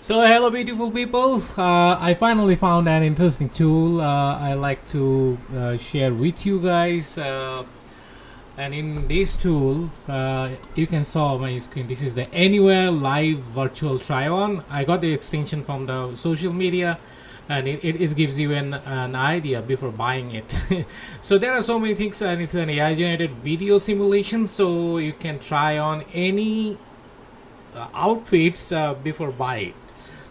So hello beautiful people, I finally found an interesting tool I like to share with you guys, and in this tool you can saw my screen. This is the Anywhere live virtual try on. I got the extension from the social media, and it gives you an idea before buying it. So there are so many things, and it's an AI generated video simulation, so you can try on any outfits before buy it.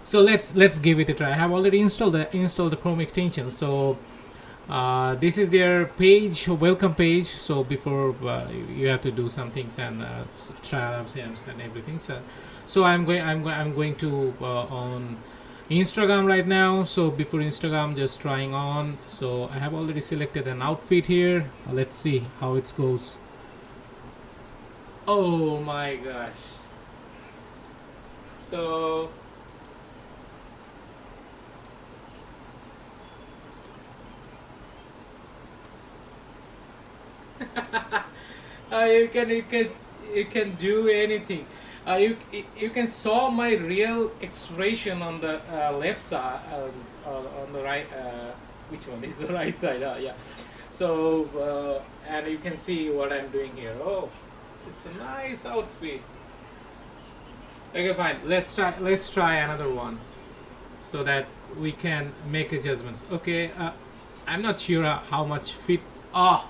So let's give it a try. I have already installed the Chrome extension. So this is their page, welcome page. So before you have to do some things and try and everything. So I'm going to on Instagram right now. So before Instagram, just trying on. So I have already selected an outfit here. Let's see how it goes. Oh my gosh. So you can do anything. You can saw my real expression on the left side, on the right. Which one is the right side? Yeah. So and you can see what I'm doing here. Oh, it's a nice outfit. Okay, fine. Let's try another one so that we can make adjustments. Okay, I'm not sure how much fit. Oh,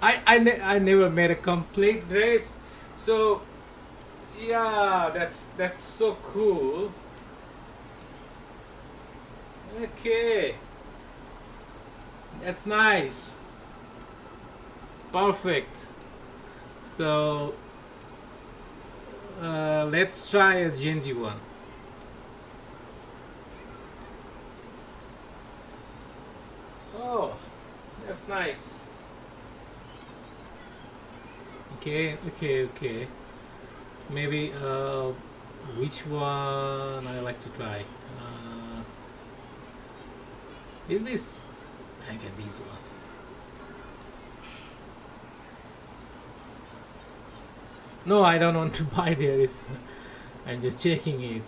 I never made a complete dress. So yeah, that's so cool. Okay, that's nice. Perfect. So let's try a Genji one. Oh, that's nice. Okay. Maybe which one I like to try? Is this? I get this one. No, I don't want to buy this. I'm just checking it.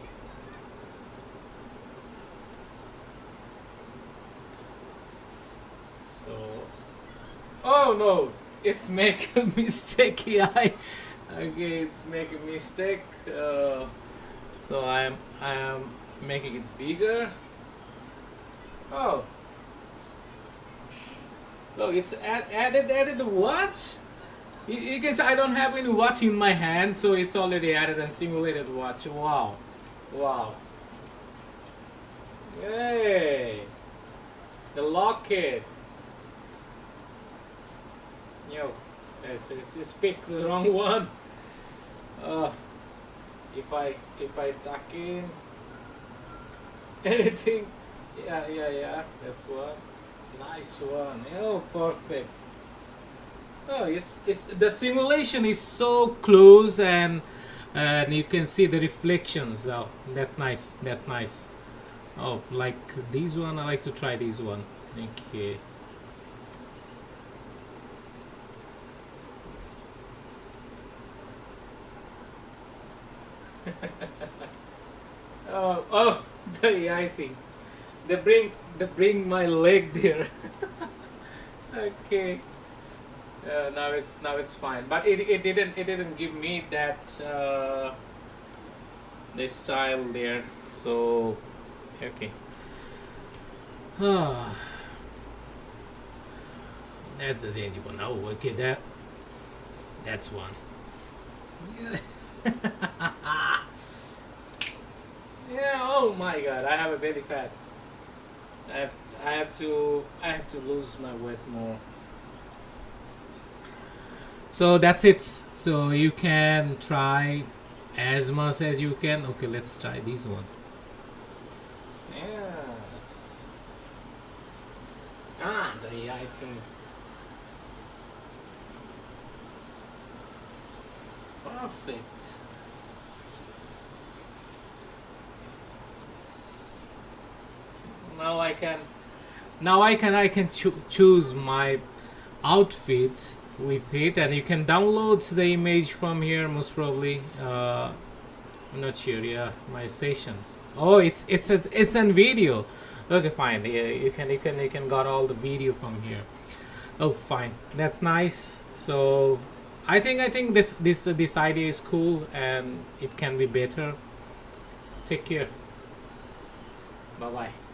So, oh no, it's make a mistake here. Okay, it's make a mistake. So I am making it bigger. Oh, look, it's added the watch. You can say I don't have any watch in my hand, so it's already added and simulated watch. Wow. Hey, the locket. Yo, it's picked the wrong one. Uh, if I tuck in anything, yeah, that's one. Nice one. Oh, perfect. Oh, it's the simulation is so close, and you can see the reflections. Oh, that's nice. That's nice. Oh, like this one. I like to try this one. Okay. Oh, the AI thing. They bring my leg there. Okay. Now it's fine, but it didn't give me that the style there. So okay. Ah, that's the change one. Oh, okay, that's one. Yeah. Oh my God, I have a belly fat. I have I have to lose my weight more. So that's it. So you can try as much as you can. Okay, let's try this one. Yeah. The AI thing. Perfect. Now I can. Choose my outfit with it, and you can download the image from here most probably. I'm not sure. Yeah, my session. Oh, it's an video. Okay, fine. Yeah, you can got all the video from here. Oh, fine. That's nice. So, I think this idea is cool and it can be better. Take care. Bye bye.